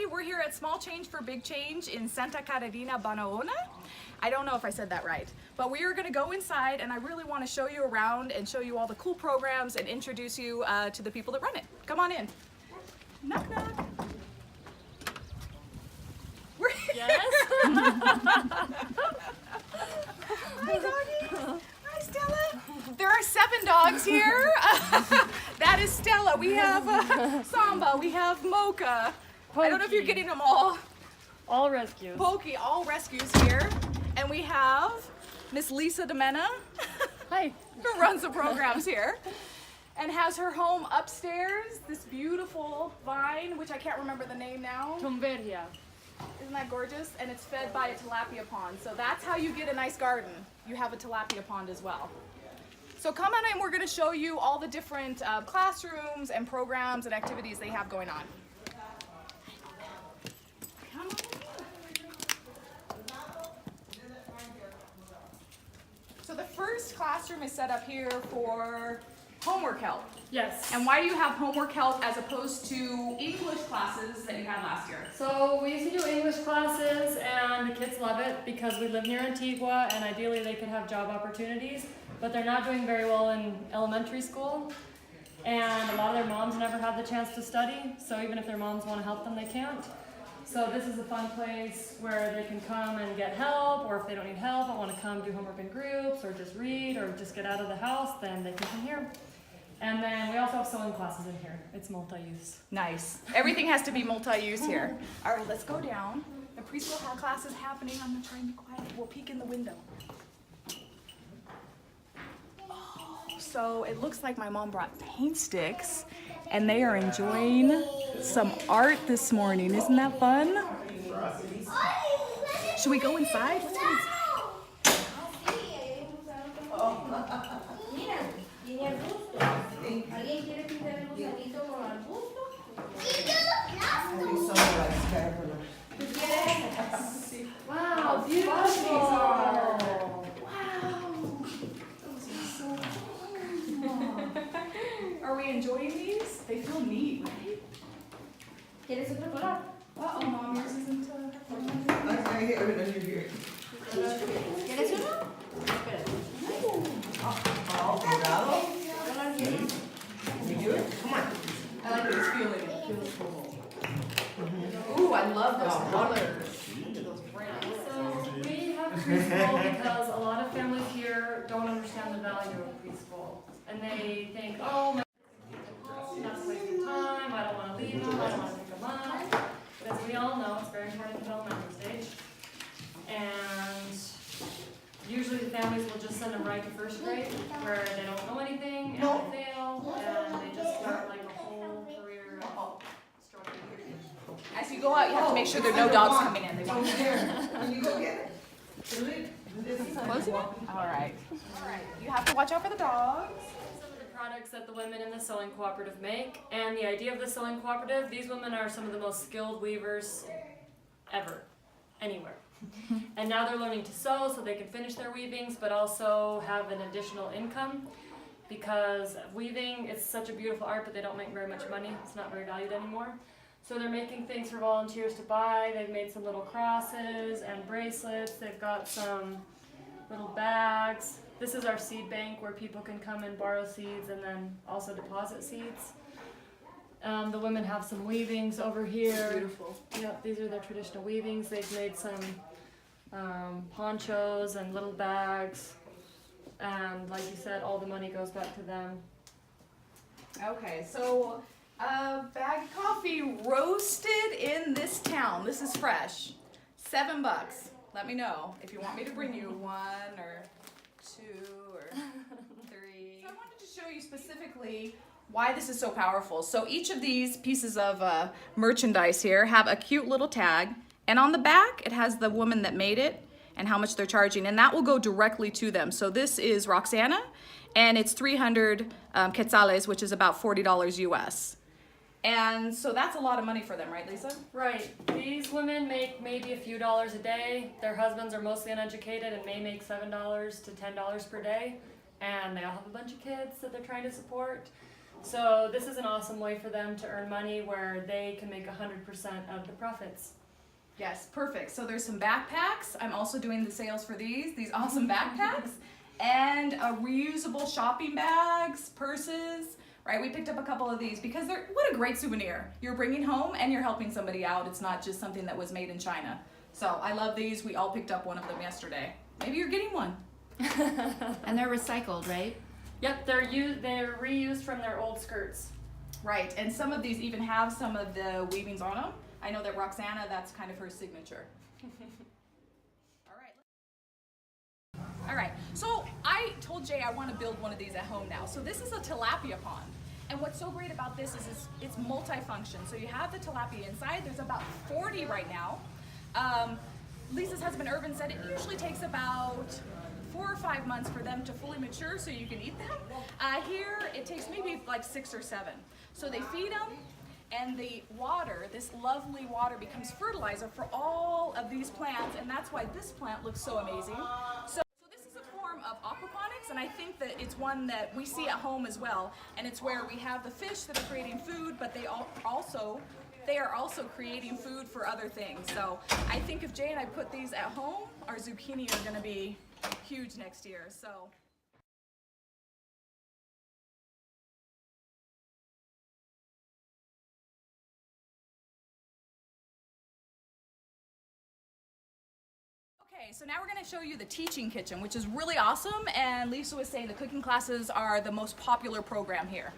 we're here at Small Change for Big Change in Santa Catarina, Banaona. I don't know if I said that right, but we are going to go inside and I really want to show you around and show you all the cool programs and introduce you to the people that run it. Come on in. Knock, knock. Yes? Hi, doggy. Hi, Stella. There are 7 dogs here. That is Stella. We have Samba. We have Mocha. I don't know if you're getting them all. All rescues. Pokey, all rescues here. And we have Miss Lisa DeMena, Hi. who runs the programs here, and has her home upstairs, this beautiful vine, which I can't remember the name now. Tomberia. Isn't that gorgeous? And it's fed by a tilapia pond. So that's how you get a nice garden. You have a tilapia pond as well. So come on in, we're going to show you all the different classrooms and programs and activities they have going on. Come on in. So the first classroom is set up here for homework help. Yes. And why do you have homework help as opposed to English classes that you had last year? So we used to do English classes and the kids love it because we live near Antigua and ideally they could have job opportunities, but they're not doing very well in elementary school. And a lot of their moms never have the chance to study, so even if their moms want to help them, they can't. So this is a fun place where they can come and get help, or if they don't need help and want to come do homework in groups, or just read, or just get out of the house, then they can come here. And then we also have sewing classes in here. It's multi-use. Nice. Everything has to be multi-use here. All right, let's go down. The preschool class is happening. I'm gonna try and be quiet. We'll peek in the window. Oh, so it looks like my mom brought paint sticks and they are enjoying some art this morning. Isn't that fun? Should we go inside? Let's go inside. Wow, beautiful! Wow! Those are so cool. Are we enjoying these? They feel neat, right? ¿Quieres otro color? Uh-oh, Mom, yours isn't ¿Quieres uno? Espérate. Color quieres? I like this feeling. It feels cool. Ooh, I love those colors. Those browns. So we have preschool because a lot of families here don't understand the value of preschool. And they think, oh, my that's a waste of time, I don't want to leave them, I don't want to pick them up. But as we all know, it's very important in elementary stage. And usually the families will just send them right to first grade where they don't know anything and they fail and they just start like a whole career of struggling. As you go out, you have to make sure there are no dogs coming in. They won't. Can you go get it? Close it up? All right. All right. You have to watch out for the dogs. Some of the products that the women in the sewing cooperative make, and the idea of the sewing cooperative, these women are some of the most skilled weavers ever, anywhere. And now they're learning to sew so they can finish their weavings, but also have an additional income because weaving is such a beautiful art, but they don't make very much money. It's not very valued anymore. So they're making things for volunteers to buy. They've made some little crosses and bracelets. They've got some little bags. This is our seed bank where people can come and borrow seeds and then also deposit seeds. The women have some weavings over here. Beautiful. Yep, these are their traditional weavings. They've made some ponchos and little bags. And like you said, all the money goes back to them. Okay, so bag of coffee roasted in this town. This is fresh. $7. Let me know if you want me to bring you 1 or 2 or 3. So I wanted to show you specifically why this is so powerful. So each of these pieces of merchandise here have a cute little tag, and on the back it has the woman that made it and how much they're charging, and that will go directly to them. So this is Roxana, and it's 300 quetzales, which is about $40 US. And so that's a lot of money for them, right, Lisa? Right. These women make maybe a few dollars a day. Their husbands are mostly uneducated and may make $7 to $10 per day. And they all have a bunch of kids that they're trying to support. So this is an awesome way for them to earn money where they can make 100% of the profits. Yes, perfect. So there's some backpacks. I'm also doing the sales for these awesome backpacks, and reusable shopping bags, purses, right? We picked up a couple of these because they're, what a great souvenir. You're bringing home and you're helping somebody out. It's not just something that was made in China. So I love these. We all picked up one of them yesterday. Maybe you're getting one. And they're recycled, right? Yep, they're reused from their old skirts. Right, and some of these even have some of the weavings on them. I know that Roxana, that's kind of her signature. All right, so I told Jay I want to build one of these at home now. So this is a tilapia pond. And what's so great about this is it's multifunction. So you have the tilapia inside. There's about 40 right now. Lisa's husband Irvin said it usually takes about 4 or 5 months for them to fully mature so you can eat them. Here it takes maybe like 6 or 7. So they feed them, and the water, this lovely water, becomes fertilizer for all of these plants, and that's why this plant looks so amazing. So this is a form of aquaponics, and I think that it's one that we see at home as well, and it's where we have the fish that are creating food, but they are also creating food for other things. So I think if Jay and I put these at home, our zucchini are gonna be huge next year. So. Okay, so now we're going to show you the teaching kitchen, which is really awesome, and Lisa was saying the cooking classes are the most popular program here.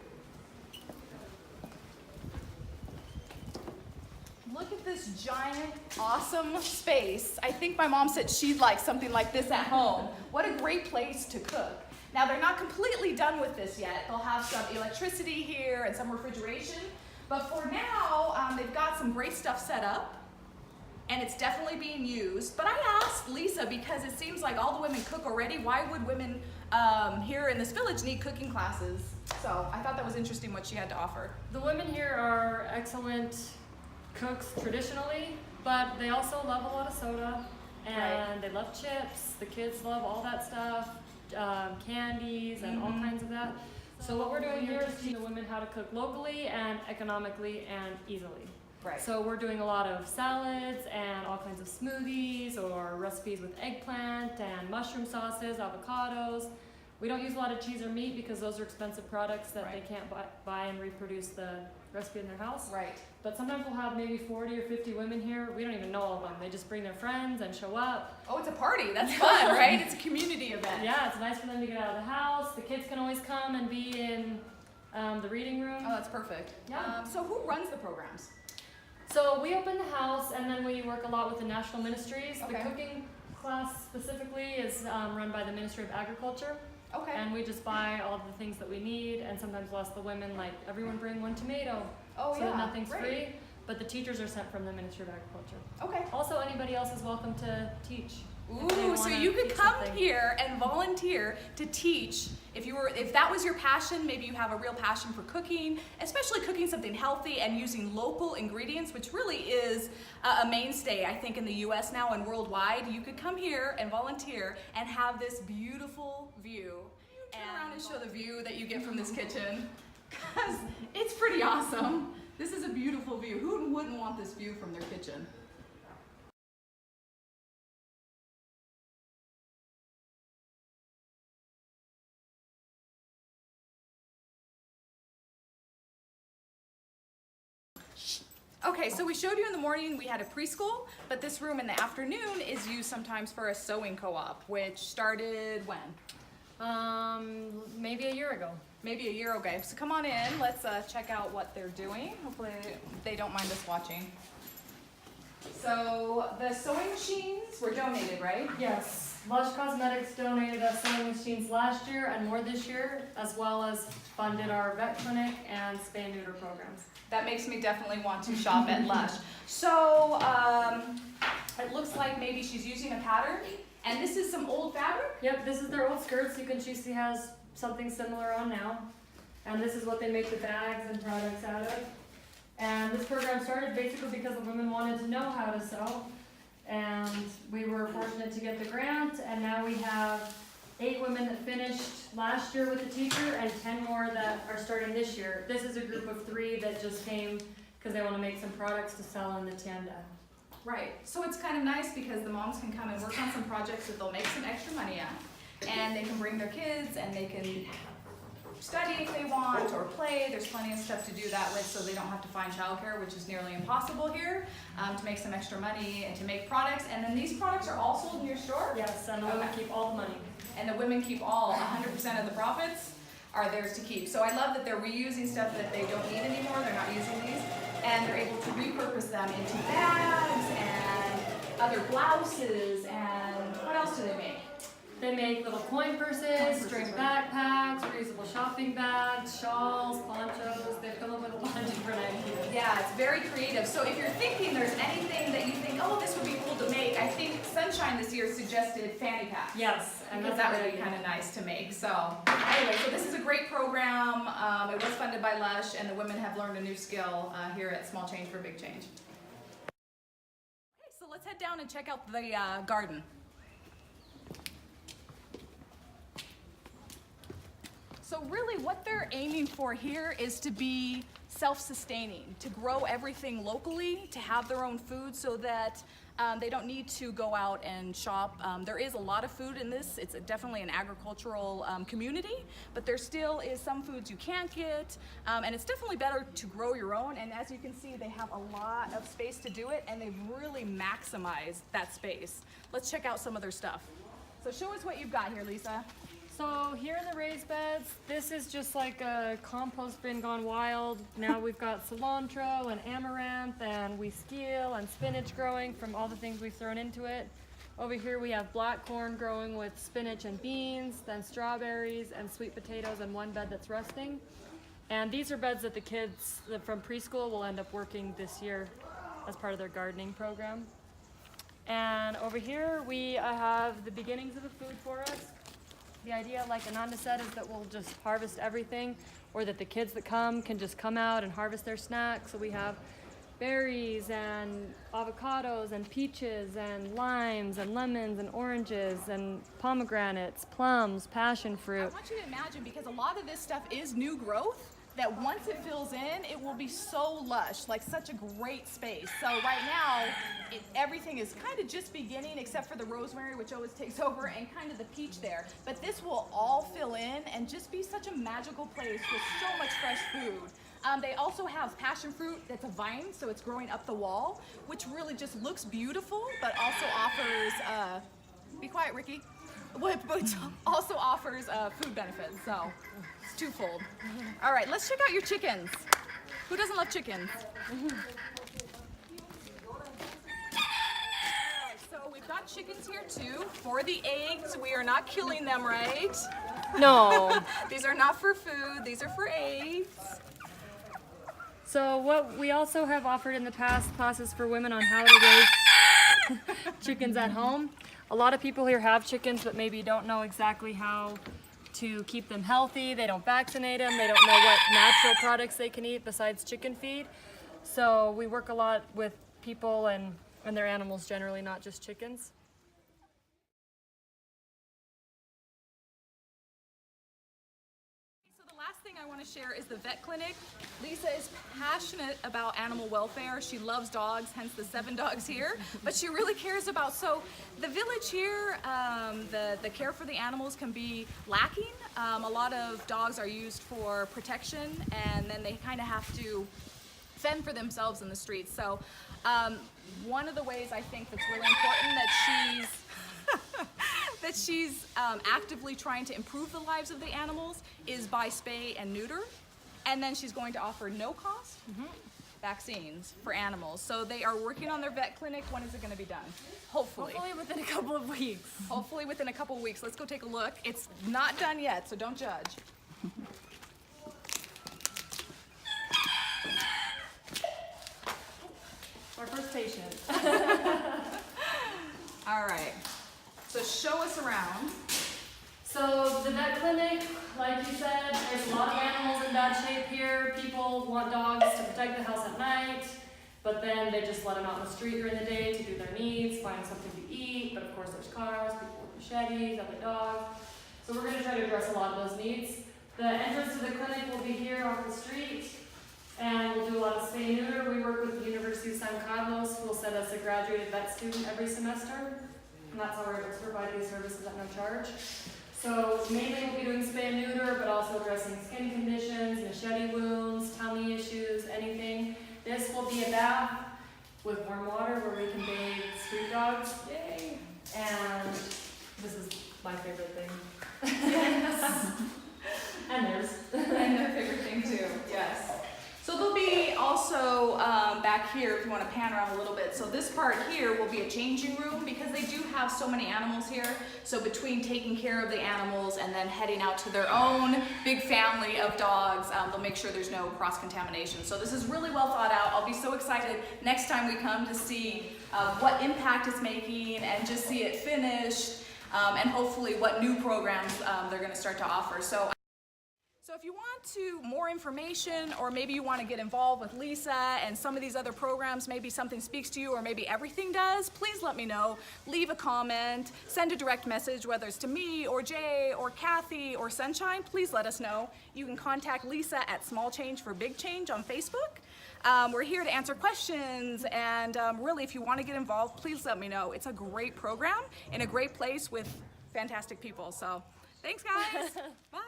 Look at this giant, awesome space. I think my mom said she'd like something like this at home. What a great place to cook. Now, they're not completely done with this yet. They'll have some electricity here and some refrigeration, but for now, they've got some great stuff set up. And it's definitely being used. But I asked Lisa, because it seems like all the women cook already, why would women here in this village need cooking classes? So I thought that was interesting what she had to offer. The women here are excellent cooks traditionally, but they also love a lot of soda, and they love chips. The kids love all that stuff, candies and all kinds of that. So what we're doing here is teaching the women how to cook locally and economically and easily. Right. So we're doing a lot of salads and all kinds of smoothies or recipes with eggplant and mushroom sauces, avocados. We don't use a lot of cheese or meat because those are expensive products that they can't buy and reproduce the recipe in their house. Right. But sometimes we'll have maybe 40 or 50 women here. We don't even know all of them. They just bring their friends and show up. Oh, it's a party. That's fun, right? It's a community event. Yeah, it's nice for them to get out of the house. The kids can always come and be in the reading room. Oh, that's perfect. Yeah. So who runs the programs? So we open the house, and then we work a lot with the national ministries. Okay. The cooking class specifically is run by the Ministry of Agriculture. Okay. And we just buy all of the things that we need, and sometimes we'll ask the women, like, everyone bring 1 tomato. Oh, so yeah. that nothing's Great. free. But the teachers are sent from the Ministry of Agriculture. Okay. Also, anybody else is welcome to teach. Ooh, so you could come here and volunteer to teach. If that was your passion, maybe you have a real passion for cooking, especially cooking something healthy and using local ingredients, which really is a mainstay, I think, in the US now and worldwide. You could come here and volunteer and have this beautiful view. Turn around and show the view that you get from this kitchen, because it's pretty awesome. This is a beautiful view. Who wouldn't want this view from their kitchen? Okay, so we showed you in the morning we had a preschool, but this room in the afternoon is used sometimes for a sewing co-op, which started when? Maybe a year ago. Maybe a year ago. So come on in, let's check out what they're doing. Hopefully they don't mind us watching. So the sewing machines were donated, right? Yes. Lush Cosmetics donated us sewing machines last year and more this year, as well as funded our vet clinic and spay and neuter programs. That makes me definitely want to shop at Lush. So it looks like maybe she's using a pattern, and this is some old fabric? Yep, this is their old skirts. You can see she has something similar on now. And this is what they make the bags and products out of. And this program started basically because the women wanted to know how to sew. And we were fortunate to get the grant, and now we have 8 women that finished last year with the teacher and 10 more that are starting this year. This is a group of 3 that just came because they want to make some products to sell in the tienda. Right. So it's kind of nice because the moms can come and work on some projects that they'll make some extra money at. And they can bring their kids and they can study if they want or play. There's plenty of stuff to do that with so they don't have to find childcare, which is nearly impossible here, to make some extra money and to make products. And then these products are all sold in your store? Yes, and the women keep all the money. And the women keep all 100% of the profits are theirs to keep. So I love that they're reusing stuff that they don't need anymore. They're not using these. And they're able to repurpose them into bags and other blouses and what else do they make? They make little coin purses, string backpacks, reusable shopping bags, shawls, ponchos. They've come up with a lot of different ideas. Yeah, it's very creative. So if you're thinking there's anything that you think, oh, this would be cool to make, I think Sunshine this year suggested fanny packs. Yes, and Because that's that would be kind of nice to make. So anyway, so this is a great program. It was funded by Lush, and the women have learned a new skill here at Small Change for Big Change. Okay, so let's head down and check out the garden. So really what they're aiming for here is to be self-sustaining, to grow everything locally, to have their own food so that they don't need to go out and shop. There is a lot of food in this. It's definitely an agricultural community, but there still is some foods you can't get, and it's definitely better to grow your own. And as you can see, they have a lot of space to do it, and they've really maximized that space. Let's check out some of their stuff. So show us what you've got here, Lisa. So here in the raised beds, this is just like a compost bin gone wild. Now we've got cilantro and amaranth and wheatsteel and spinach growing from all the things we've thrown into it. Over here we have black corn growing with spinach and beans, then strawberries and sweet potatoes and one bed that's resting. And these are beds that the kids from preschool will end up working this year as part of their gardening program. And over here we have the beginnings of the food for us. The idea, like Ananda said, is that we'll just harvest everything, or that the kids that come can just come out and harvest their snacks. So we have berries and avocados and peaches and limes and lemons and oranges and pomegranates, plums, passion fruit. I want you to imagine, because a lot of this stuff is new growth, that once it fills in, it will be so lush, like such a great space. So right now, everything is kind of just beginning, except for the rosemary, which always takes over, and kind of the peach there. But this will all fill in and just be such a magical place with so much fresh food. They also have passion fruit that's a vine, so it's growing up the wall, which really just looks beautiful, but also offers, be quiet, Ricky, which also offers food benefits, so it's twofold. All right, let's check out your chickens. Who doesn't love chickens? So we've got chickens here too. For the eggs, we are not killing them, right? No. These are not for food, these are for eggs. So what we also have offered in the past, classes for women on how to raise chickens at home. A lot of people here have chickens but maybe don't know exactly how to keep them healthy. They don't vaccinate them. They don't know what natural products they can eat besides chicken feed. So we work a lot with people and their animals generally, not just chickens. So the last thing I want to share is the vet clinic. Lisa is passionate about animal welfare. She loves dogs, hence the 7 dogs here, but she really cares about, so the village here, the care for the animals can be lacking. A lot of dogs are used for protection, and then they kind of have to fend for themselves in the streets. So one of the ways I think that's really important that she's actively trying to improve the lives of the animals is by spay and neuter. And then she's going to offer no-cost vaccines for animals. So they are working on their vet clinic. When is it going to be done? Hopefully. Hopefully within a couple of weeks. Hopefully within a couple of weeks. Let's go take a look. It's not done yet, so don't judge. Our first patient. All right. So show us around. So the vet clinic, like you said, there's a lot of animals in bad shape here. People want dogs to protect the house at night, but then they just let them out in the street during the day to do their needs, find something to eat. But of course there's cars, people with machetes, other dogs. So we're going to try to address a lot of those needs. The entrance to the clinic will be here off the street, and we'll do a lot of spay neuter. We work with the University of San Carlos, who will send us a graduated vet student every semester, and that's how we're able to provide these services at no charge. So mainly we'll be doing spay and neuter, but also addressing skin conditions, machete wounds, tummy issues, anything. This will be a bath with warm water where we can bathe street dogs. Yay! And this is my favorite thing. Yes. And theirs. And their favorite thing too, yes. So there'll be also back here, if you want to pan around a little bit, so this part here will be a changing room because they do have so many animals here. So between taking care of the animals and then heading out to their own big family of dogs, they'll make sure there's no cross-contamination. So this is really well thought out. I'll be so excited next time we come to see what impact it's making and just see it finished, and hopefully what new programs they're going to start to offer. So if you want more information, or maybe you want to get involved with Lisa and some of these other programs, maybe something speaks to you or maybe everything does, please let me know. Leave a comment, send a direct message, whether it's to me or Jay or Kathy or Sunshine, please let us know. You can contact Lisa at Small Change for Big Change on Facebook. We're here to answer questions, and really if you want to get involved, please let me know. It's a great program in a great place with fantastic people. So thanks guys, bye.